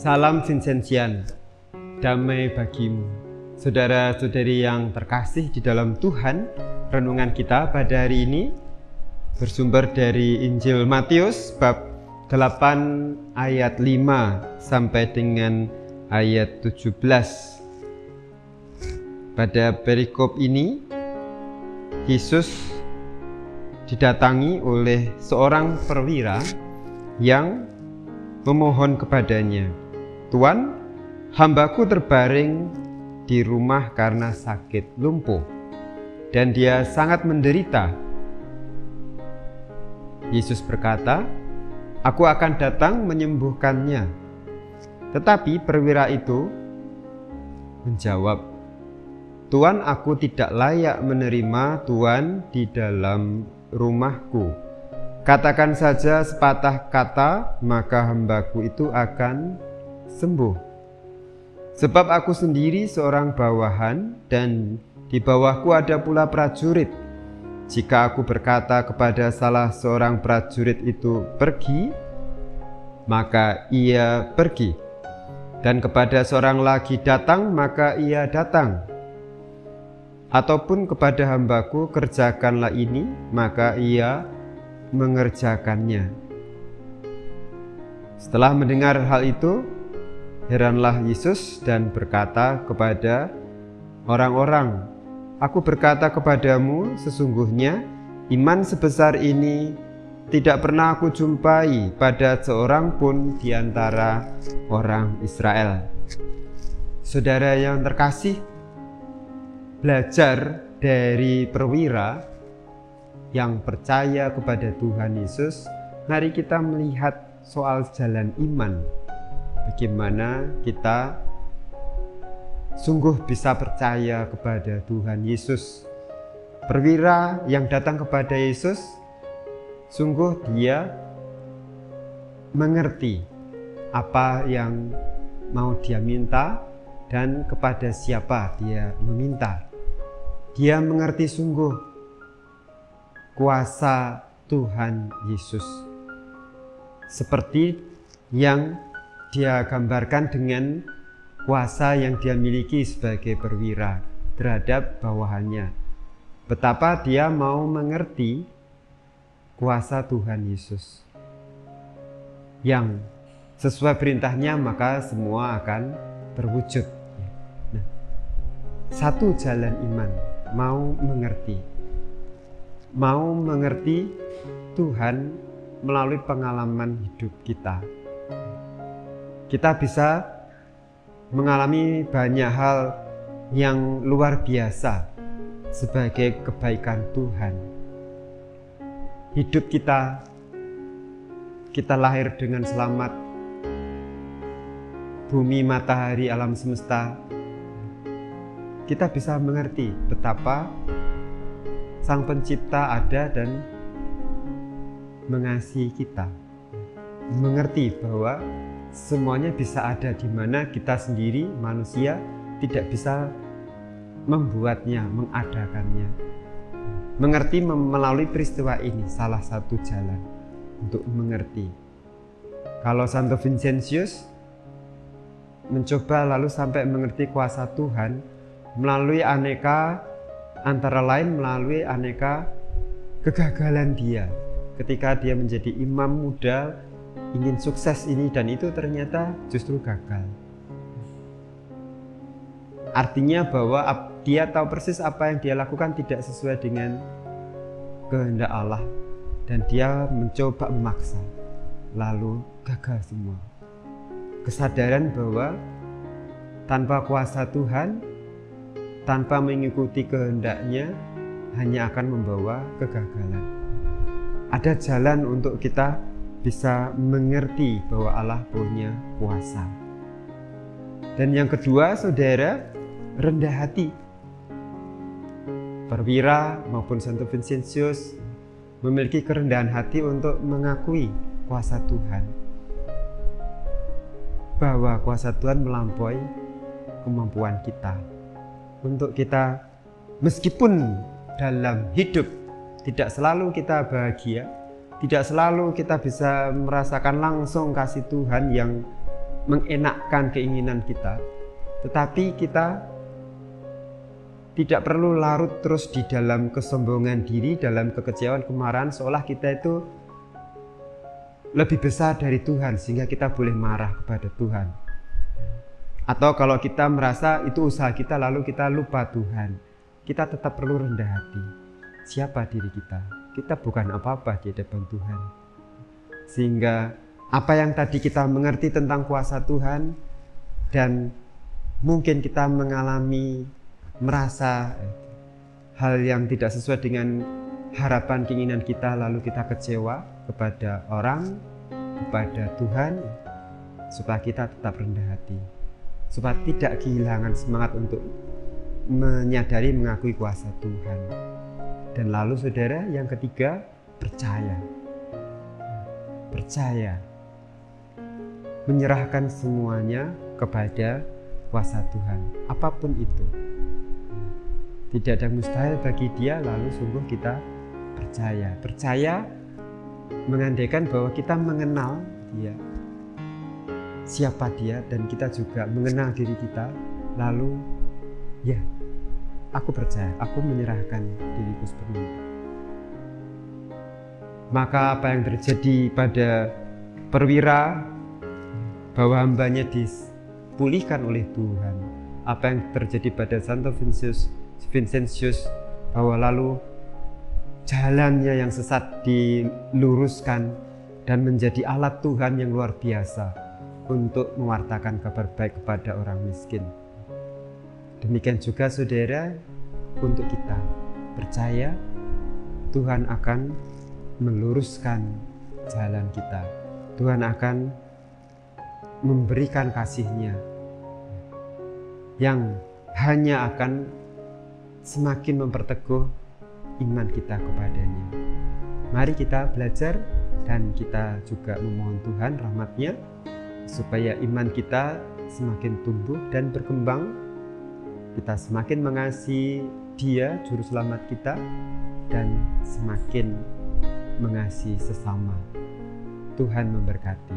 Salam Vincenzian, damai bagimu. Saudara-saudari yang terkasih di dalam Tuhan, renungan kita pada hari ini bersumber dari Injil Matius bab 8 ayat 5 sampai dengan ayat 17. Pada perikop ini, Yesus didatangi oleh seorang perwira yang memohon kepadanya, "Tuan, hambaku terbaring di rumah karena sakit lumpuh, dan dia sangat menderita." Yesus berkata, "Aku akan datang menyembuhkannya." Tetapi perwira itu menjawab, "Tuan, aku tidak layak menerima Tuan di dalam rumahku. Katakan saja sepatah kata, maka hambaku itu akan sembuh. Sebab aku sendiri seorang bawahan, dan di bawahku ada pula prajurit. Jika aku berkata kepada salah seorang prajurit itu pergi, maka ia pergi. Dan kepada seorang lagi datang, maka ia datang. Ataupun kepada hambaku kerjakanlah ini, maka ia mengerjakannya." Setelah mendengar hal itu, heranlah Yesus dan berkata kepada orang-orang, "Aku berkata kepadamu, sesungguhnya iman sebesar ini tidak pernah aku jumpai pada seorang pun di antara orang Israel." Saudara yang terkasih, belajar dari perwira yang percaya kepada Tuhan Yesus, mari kita melihat soal jalan iman. Bagaimana kita sungguh bisa percaya kepada Tuhan Yesus. Perwira yang datang kepada Yesus, sungguh dia mengerti apa yang mau dia minta dan kepada siapa dia meminta. Dia mengerti sungguh kuasa Tuhan Yesus, seperti yang dia gambarkan dengan kuasa yang dia miliki sebagai perwira terhadap bawahannya. Betapa dia mau mengerti kuasa Tuhan Yesus yang sesuai perintahnya, maka semua akan terwujud. Nah, satu jalan iman, mau mengerti Tuhan melalui pengalaman hidup kita. Kita bisa mengalami banyak hal yang luar biasa sebagai kebaikan Tuhan. Hidup kita lahir dengan selamat, bumi, matahari, alam semesta. Kita bisa mengerti betapa Sang Pencipta ada dan mengasihi kita. Mengerti bahwa semuanya bisa ada di mana kita sendiri manusia tidak bisa membuatnya, mengadakannya. Mengerti melalui peristiwa ini salah satu jalan untuk mengerti. Kalau Santo Vincentius mencoba lalu sampai mengerti kuasa Tuhan melalui antara lain melalui aneka kegagalan dia ketika dia menjadi imam muda, ingin sukses ini dan itu, ternyata justru gagal. Artinya bahwa dia tahu persis apa yang dia lakukan tidak sesuai dengan kehendak Allah, dan dia mencoba memaksa, lalu gagal semua. Kesadaran bahwa tanpa kuasa Tuhan, tanpa mengikuti kehendaknya, hanya akan membawa kegagalan. Ada jalan untuk kita bisa mengerti bahwa Allah punya kuasa. Dan yang kedua, saudara, rendah hati. Perwira maupun Santo Vincentius memiliki kerendahan hati untuk mengakui kuasa Tuhan, bahwa kuasa Tuhan melampaui kemampuan kita. Untuk kita, meskipun dalam hidup tidak selalu kita bahagia, tidak selalu kita bisa merasakan langsung kasih Tuhan yang mengenakkan keinginan kita, tetapi kita tidak perlu larut terus di dalam kesombongan diri, dalam kekecewaan, kemarahan, seolah kita itu lebih besar dari Tuhan sehingga kita boleh marah kepada Tuhan. Atau kalau kita merasa itu usaha kita lalu kita lupa Tuhan, kita tetap perlu rendah hati. Siapa diri kita? Kita bukan apa-apa di hadapan Tuhan. Sehingga apa yang tadi kita mengerti tentang kuasa Tuhan dan mungkin kita mengalami merasa hal yang tidak sesuai dengan harapan keinginan kita, lalu kita kecewa kepada orang, kepada Tuhan, supaya kita tetap rendah hati, supaya tidak kehilangan semangat untuk menyadari mengakui kuasa Tuhan. Dan lalu saudara, yang ketiga, percaya. Percaya, menyerahkan semuanya kepada kuasa Tuhan, apapun itu. Tidak ada mustahil bagi Dia, lalu sungguh kita percaya. Percaya mengandaikan bahwa kita mengenal Dia, siapa Dia, dan kita juga mengenal diri kita. Lalu ya, aku percaya, aku menyerahkan diriku sepenuhnya. Maka apa yang terjadi pada perwira, bahwa hambanya dipulihkan oleh Tuhan. Apa yang terjadi pada Santo Vincentius, bahwa lalu jalannya yang sesat diluruskan dan menjadi alat Tuhan yang luar biasa untuk mewartakan kabar baik kepada orang miskin. Demikian juga saudara, untuk kita percaya Tuhan akan meluruskan jalan kita. Tuhan akan memberikan kasih-Nya yang hanya akan semakin memperteguh iman kita kepadanya. Mari kita belajar dan kita juga memohon Tuhan rahmat-Nya supaya iman kita semakin tumbuh dan berkembang. Kita semakin mengasihi Dia, Juru Selamat kita, dan semakin mengasihi sesama. Tuhan memberkati.